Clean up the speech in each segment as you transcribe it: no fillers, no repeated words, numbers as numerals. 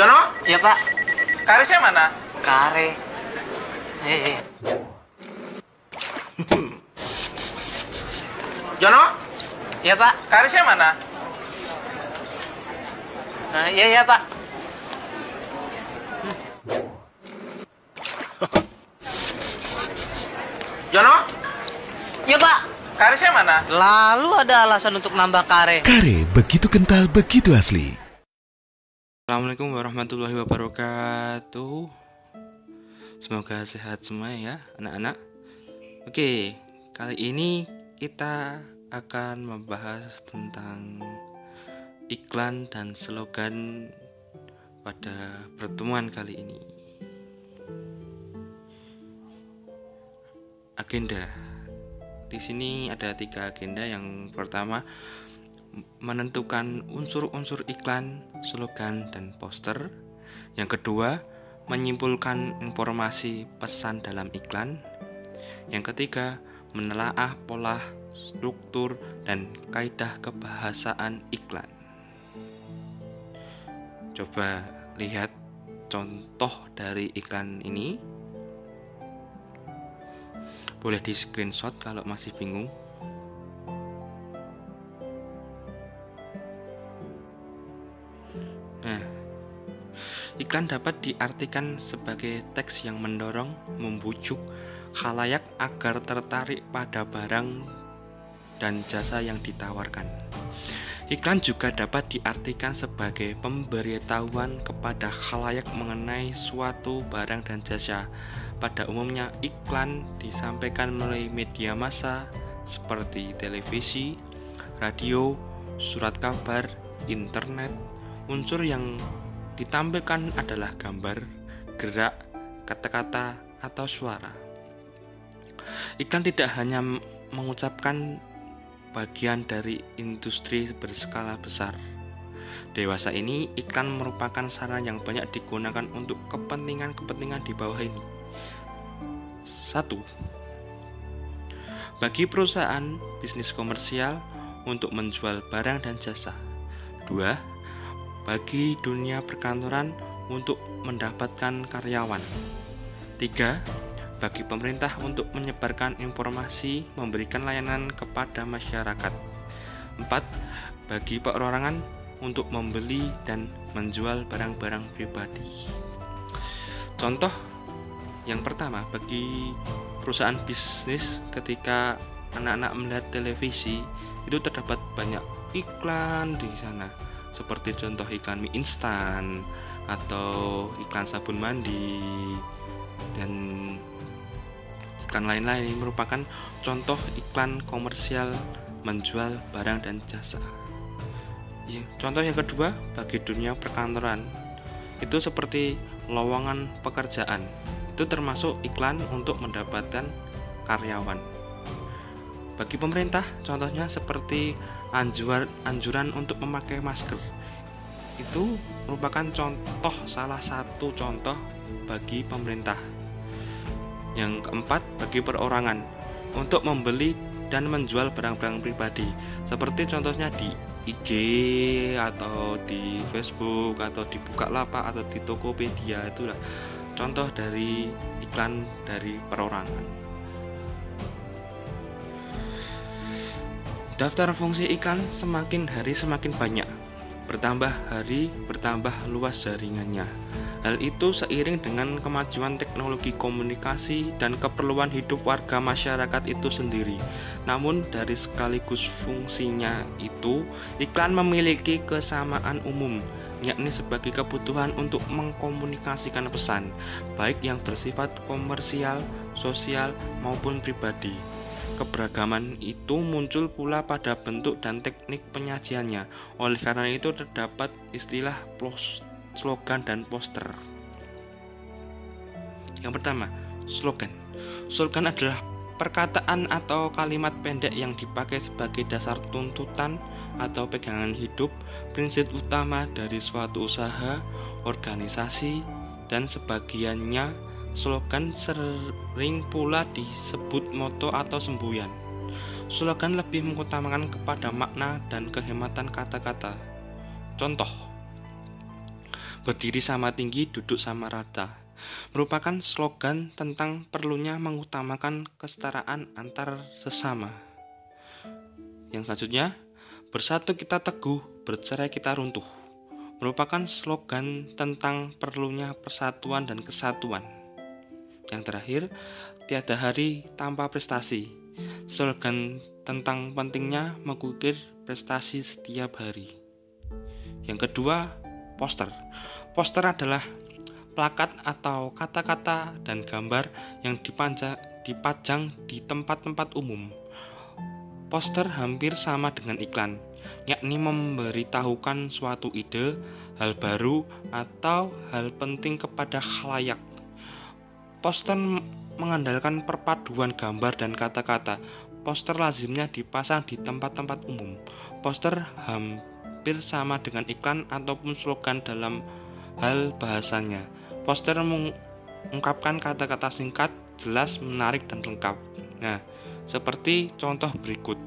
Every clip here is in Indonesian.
Jono, Iya pak. karisnya mana? Kare. Jono, Iya pak. karisnya mana? Iya pak. Jono, Iya pak. karisnya mana? Selalu ada alasan untuk nambah kare. Kare begitu kental, begitu asli. Assalamualaikum warahmatullahi wabarakatuh. Semoga sehat semua ya anak-anak. Oke, kali ini kita akan membahas tentang iklan dan slogan pada pertemuan kali ini. Agenda. Di sini ada 3 agenda. Yang pertama, menentukan unsur-unsur iklan, slogan, dan poster. Yang kedua, menyimpulkan informasi pesan dalam iklan. Yang ketiga, menelaah pola, struktur, dan kaidah kebahasaan iklan. Coba lihat contoh dari iklan ini. Boleh di screenshot kalau masih bingung. Nah, iklan dapat diartikan sebagai teks yang mendorong, membujuk khalayak agar tertarik pada barang dan jasa yang ditawarkan. Iklan juga dapat diartikan sebagai pemberitahuan kepada khalayak mengenai suatu barang dan jasa. Pada umumnya, iklan disampaikan melalui media massa seperti televisi, radio, surat kabar, internet. Unsur yang ditampilkan adalah gambar, gerak, kata-kata, atau suara. Iklan tidak hanya mengucapkan bagian dari industri berskala besar. Dewasa ini, iklan merupakan sarana yang banyak digunakan untuk kepentingan-kepentingan di bawah ini. 1. Bagi perusahaan bisnis komersial untuk menjual barang dan jasa. 2. Bagi dunia perkantoran untuk mendapatkan karyawan. 3. Bagi pemerintah untuk menyebarkan informasi, memberikan layanan kepada masyarakat. 4. Bagi perorangan untuk membeli dan menjual barang-barang pribadi. Contoh yang pertama, bagi perusahaan bisnis, ketika anak-anak melihat televisi, itu terdapat banyak iklan di sana. Seperti contoh iklan mie instan atau iklan sabun mandi dan iklan lain-lain. Ini merupakan contoh iklan komersial menjual barang dan jasa. Contoh yang kedua, bagi dunia perkantoran, itu seperti lowongan pekerjaan. Itu termasuk iklan untuk mendapatkan karyawan. Bagi pemerintah, contohnya seperti anjuran untuk memakai masker. Itu merupakan salah satu contoh bagi pemerintah. Yang keempat, bagi perorangan untuk membeli dan menjual barang-barang pribadi. Seperti contohnya di IG atau di Facebook atau di Bukalapak atau di Tokopedia, itulah contoh dari iklan dari perorangan. Daftar fungsi iklan semakin hari semakin banyak. Bertambah hari, bertambah luas jaringannya. Hal itu seiring dengan kemajuan teknologi komunikasi dan keperluan hidup warga masyarakat itu sendiri. Namun dari sekaligus fungsinya itu, iklan memiliki kesamaan umum, yakni sebagai kebutuhan untuk mengkomunikasikan pesan, baik yang bersifat komersial, sosial, maupun pribadi. Keberagaman itu muncul pula pada bentuk dan teknik penyajiannya. Oleh karena itu terdapat istilah slogan dan poster. Yang pertama, slogan. Slogan adalah perkataan atau kalimat pendek yang dipakai sebagai dasar tuntutan atau pegangan hidup, prinsip utama dari suatu usaha, organisasi, dan sebagiannya. Slogan sering pula disebut moto atau semboyan. Slogan lebih mengutamakan kepada makna dan kehematan kata-kata. Contoh, berdiri sama tinggi, duduk sama rata, merupakan slogan tentang perlunya mengutamakan kesetaraan antar sesama. Yang selanjutnya, bersatu kita teguh, bercerai kita runtuh, merupakan slogan tentang perlunya persatuan dan kesatuan. Yang terakhir, tiada hari tanpa prestasi, slogan tentang pentingnya mengukir prestasi setiap hari. Yang kedua, poster. Poster adalah plakat atau kata-kata dan gambar yang dipajang di tempat-tempat umum. Poster hampir sama dengan iklan, yakni memberitahukan suatu ide, hal baru, atau hal penting kepada khalayak. Poster mengandalkan perpaduan gambar dan kata-kata. Poster lazimnya dipasang di tempat-tempat umum. Poster hampir sama dengan iklan ataupun slogan dalam hal bahasanya. Poster mengungkapkan kata-kata singkat, jelas, menarik, dan lengkap. Nah, seperti contoh berikut.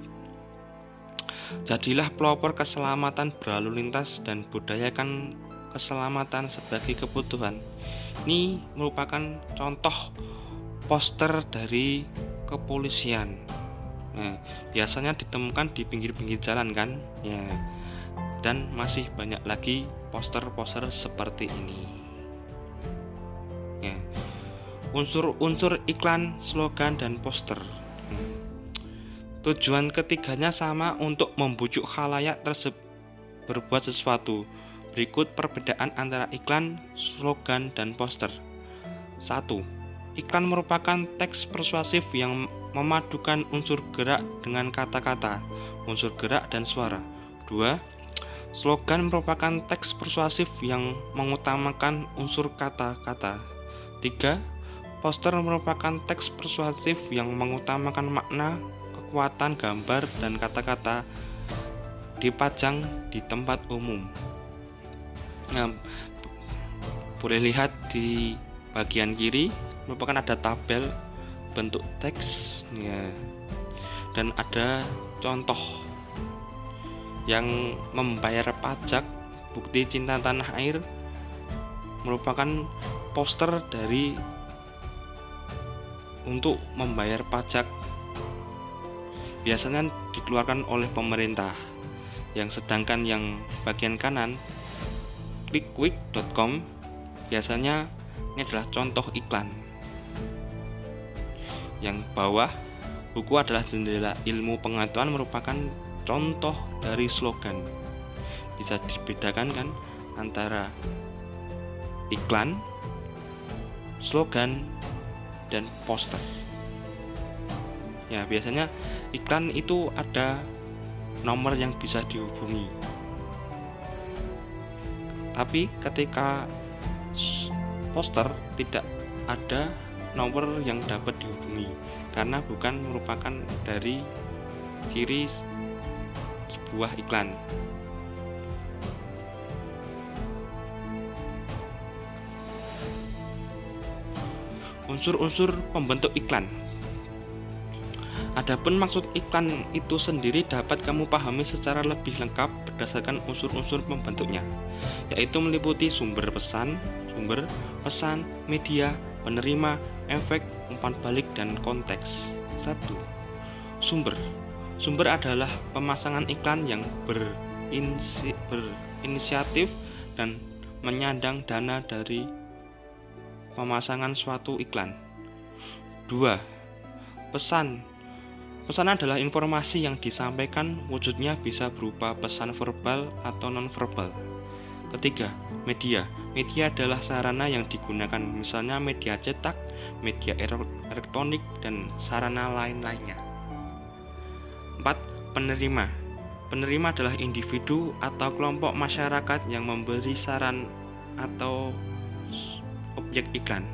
Jadilah pelopor keselamatan berlalu lintas dan budayakan keselamatan sebagai kebutuhan. Ini merupakan contoh poster dari kepolisian. Nah, biasanya ditemukan di pinggir-pinggir jalan kan, ya. Dan masih banyak lagi poster-poster seperti ini. Ya. Unsur-unsur iklan, slogan, dan poster. Tujuan ketiganya sama, untuk membujuk khalayak tersebut berbuat sesuatu. Berikut perbedaan antara iklan, slogan, dan poster. 1. Iklan merupakan teks persuasif yang memadukan unsur gerak dengan kata-kata, unsur gerak dan suara. 2. Slogan merupakan teks persuasif yang mengutamakan unsur kata-kata. 3. Poster merupakan teks persuasif yang mengutamakan makna, kekuatan gambar dan kata-kata, dipajang di tempat umum. Nah, boleh lihat di bagian kiri merupakan ada tabel bentuk teks, ya, dan ada contoh yang membayar pajak, bukti cinta tanah air, merupakan poster dari untuk membayar pajak, biasanya dikeluarkan oleh pemerintah. Yang sedangkan yang bagian kanan clickquick.com biasanya ini adalah contoh iklan. Yang bawah, buku adalah jendela ilmu pengetahuan, merupakan contoh dari slogan. Bisa dibedakan kan antara iklan, slogan, dan poster. Ya, biasanya iklan itu ada nomor yang bisa dihubungi. Tapi ketika poster tidak ada nomor yang dapat dihubungi karena bukan merupakan dari ciri sebuah iklan. Unsur-unsur pembentuk iklan. Adapun maksud iklan itu sendiri dapat kamu pahami secara lebih lengkap berdasarkan unsur-unsur pembentuknya, yaitu meliputi sumber pesan, media, penerima, efek, umpan balik, dan konteks. 1. Sumber. Sumber adalah pemasangan iklan yang berinisiatif dan menyandang dana dari pemasangan suatu iklan. 2. Pesan. Pesan adalah informasi yang disampaikan, wujudnya bisa berupa pesan verbal atau non-verbal. 3. Media. Media adalah sarana yang digunakan, misalnya media cetak, media elektronik, dan sarana lain-lainnya. 4. Penerima. Penerima adalah individu atau kelompok masyarakat yang memberi saran atau objek iklan.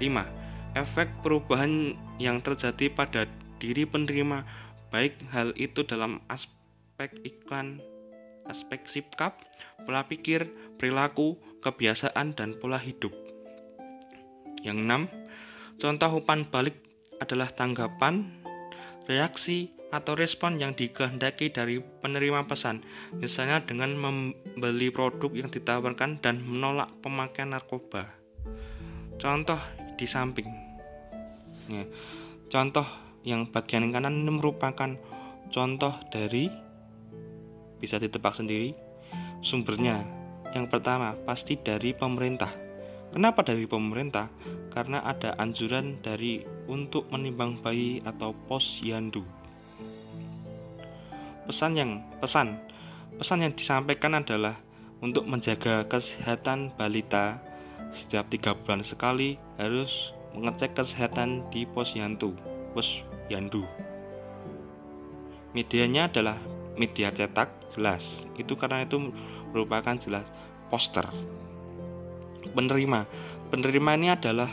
5. Efek perubahan yang terjadi pada diri penerima, baik hal itu dalam aspek iklan, aspek sikap, pola pikir, perilaku, kebiasaan, dan pola hidup. Yang 6. Contoh umpan balik adalah tanggapan, reaksi, atau respon yang dikehendaki dari penerima pesan, misalnya dengan membeli produk yang ditawarkan dan menolak pemakaian narkoba. Contoh di samping. Ya, contoh yang bagian kanan ini merupakan contoh dari, bisa ditebak sendiri sumbernya. Yang pertama pasti dari pemerintah. Kenapa dari pemerintah? Karena ada anjuran untuk menimbang bayi atau posyandu. Pesan yang disampaikan adalah untuk menjaga kesehatan balita. Setiap 3 bulan sekali harus mengecek kesehatan di posyandu. Medianya adalah media cetak, jelas. Itu karena itu merupakan jelas poster. Penerima ini adalah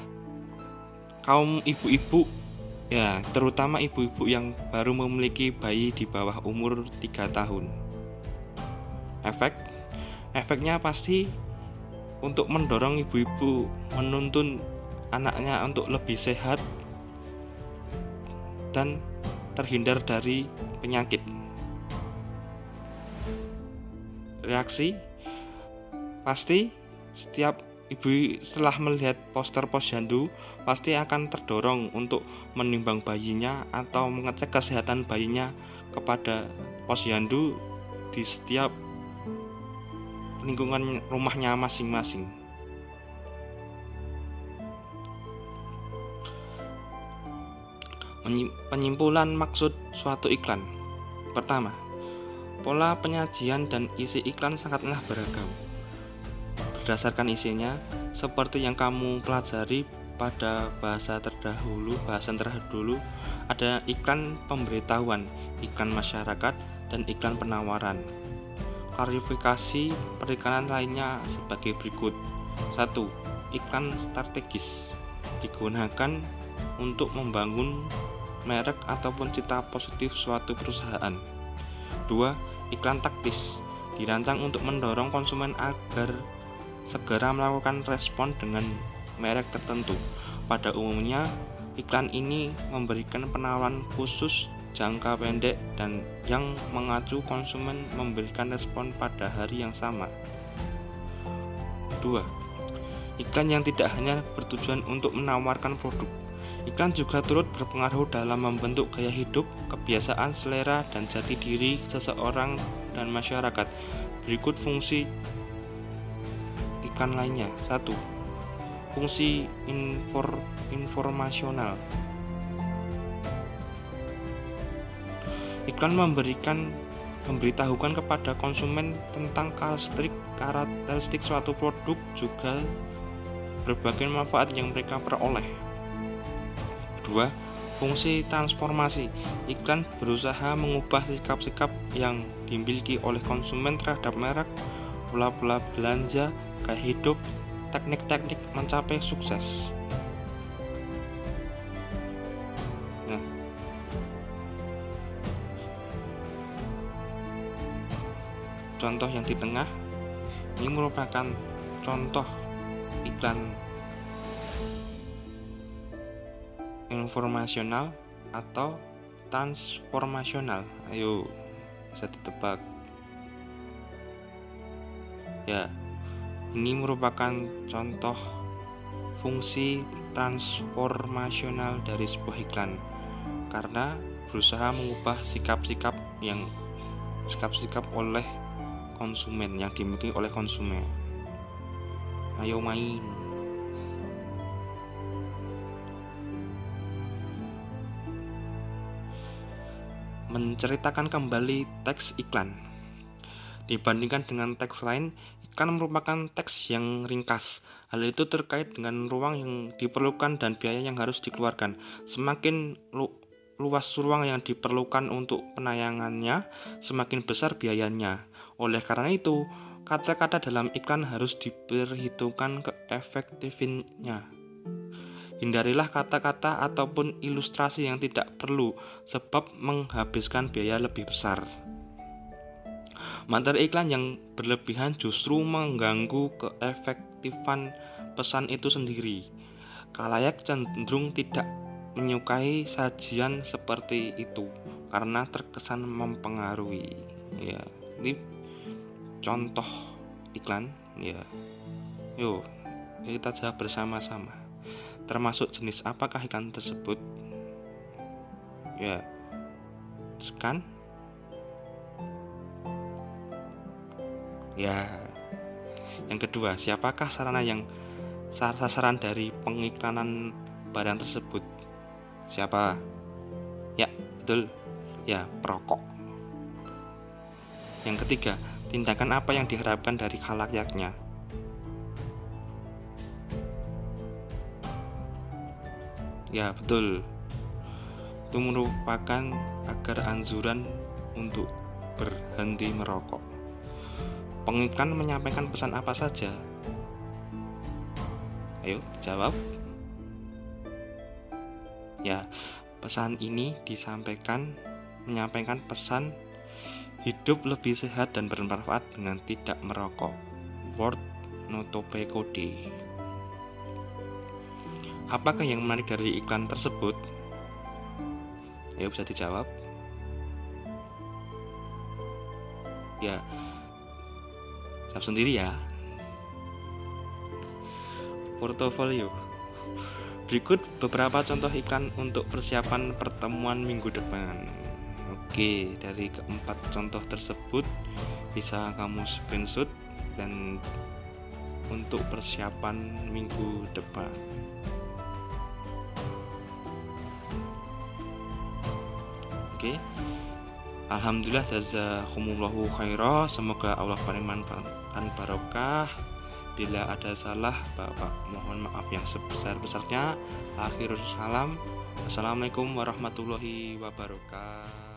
kaum ibu-ibu, ya, terutama ibu-ibu yang baru memiliki bayi di bawah umur 3 tahun. Efeknya pasti untuk mendorong ibu-ibu menuntun anaknya untuk lebih sehat dan terhindar dari penyakit. Reaksi pasti setiap ibu setelah melihat poster posyandu pasti akan terdorong untuk menimbang bayinya atau mengecek kesehatan bayinya kepada posyandu di setiap lingkungan rumahnya masing-masing. Penyimpulan maksud suatu iklan. Pertama, pola penyajian dan isi iklan sangatlah beragam. Berdasarkan isinya, seperti yang kamu pelajari pada bahasan terdahulu, ada iklan pemberitahuan, iklan masyarakat, dan iklan penawaran. Klarifikasi perikanan lainnya sebagai berikut. 1. Iklan strategis digunakan untuk membangun merek ataupun citra positif suatu perusahaan. 2. Iklan taktis dirancang untuk mendorong konsumen agar segera melakukan respon dengan merek tertentu. Pada umumnya, iklan ini memberikan penawaran khusus jangka pendek dan yang mengacu konsumen memberikan respon pada hari yang sama. 2. Iklan yang tidak hanya bertujuan untuk menawarkan produk. Iklan juga turut berpengaruh dalam membentuk gaya hidup, kebiasaan, selera, dan jati diri seseorang dan masyarakat. Berikut fungsi iklan lainnya. 1. Fungsi informasional. Iklan memberitahukan kepada konsumen tentang karakteristik suatu produk, juga berbagai manfaat yang mereka peroleh. 2. Fungsi transformasi. Iklan berusaha mengubah sikap-sikap yang dimiliki oleh konsumen terhadap merek, pola-pola belanja, gaya hidup, teknik-teknik mencapai sukses. Nah, contoh yang di tengah ini merupakan contoh iklan informasional atau transformasional. Ayo, bisa ditebak. Ya, ini merupakan contoh fungsi transformasional dari sebuah iklan karena berusaha mengubah sikap-sikap oleh konsumen yang dimiliki oleh konsumen. Ayo main. Menceritakan kembali teks iklan. Dibandingkan dengan teks lain, iklan merupakan teks yang ringkas. Hal itu terkait dengan ruang yang diperlukan dan biaya yang harus dikeluarkan. Semakin luas ruang yang diperlukan untuk penayangannya, semakin besar biayanya. Oleh karena itu, kata-kata dalam iklan harus diperhitungkan keefektifannya. Hindarilah kata-kata ataupun ilustrasi yang tidak perlu, sebab menghabiskan biaya lebih besar. Materi iklan yang berlebihan justru mengganggu keefektifan pesan itu sendiri. Khalayak cenderung tidak menyukai sajian seperti itu karena terkesan mempengaruhi. Ya, ini contoh iklan ya. Yuk, kita jawab bersama-sama. Termasuk jenis apakah iklan tersebut? Ya, tekan. Ya. Yang kedua, siapakah sasaran dari pengiklanan barang tersebut? Siapa? Ya, betul. Ya, perokok. Yang ketiga, tindakan apa yang diharapkan dari khalaqyaknya? Ya, betul. Itu merupakan agar anjuran untuk berhenti merokok. Pengiklan menyampaikan pesan apa saja? Ayo, jawab. Ya, pesan ini menyampaikan pesan hidup lebih sehat dan bermanfaat dengan tidak merokok. Word Notope Kode. Apakah yang menarik dari iklan tersebut? Ayo, bisa dijawab. Ya, jawab sendiri ya. Portofolio. Berikut beberapa contoh iklan untuk persiapan pertemuan minggu depan. Oke, dari keempat contoh tersebut bisa kamu screenshot dan untuk persiapan minggu depan. Oke. Alhamdulillah, jazakumullahu khairah. Semoga Allah paling barokah. Bila ada salah, Bapak mohon maaf yang sebesar-besarnya. Akhirul salam. Assalamualaikum warahmatullahi wabarakatuh.